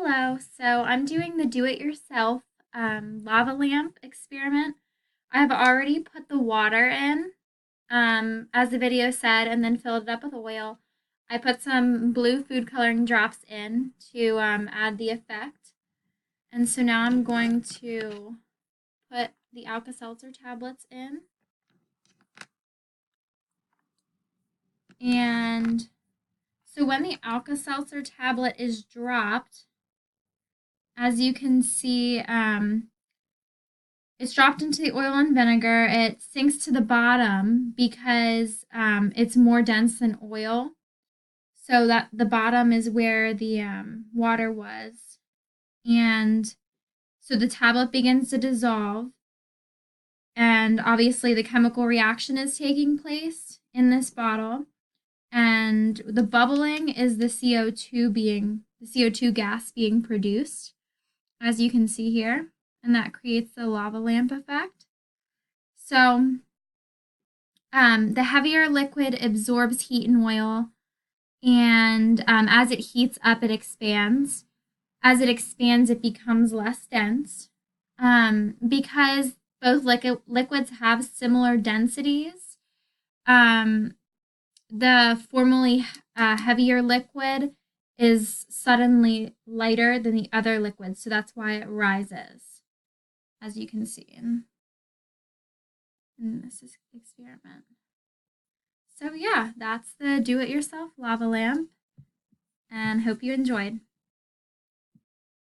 Hello, so I'm doing the do-it-yourself lava lamp experiment. I've already put the water in, as the video said, and then filled it up with oil. I put some blue food coloring drops in to add the effect. And so now I'm going to put the Alka-Seltzer tablets in. And so when the Alka-Seltzer tablet is dropped, as you can see, it's dropped into the oil and vinegar. It sinks to the bottom because it's more dense than oil. So that the bottom is where the water was. And so the tablet begins to dissolve. And obviously the chemical reaction is taking place in this bottle. And the bubbling is the CO2 gas being produced, as you can see here. And that creates the lava lamp effect. So the heavier liquid absorbs heat and oil, and as it heats up, it expands. As it expands, it becomes less dense. Because both liquids have similar densities, the formerly heavier liquid is suddenly lighter than the other liquid, so that's why it rises, as you can see in this experiment. So yeah, that's the do-it-yourself lava lamp, and hope you enjoyed.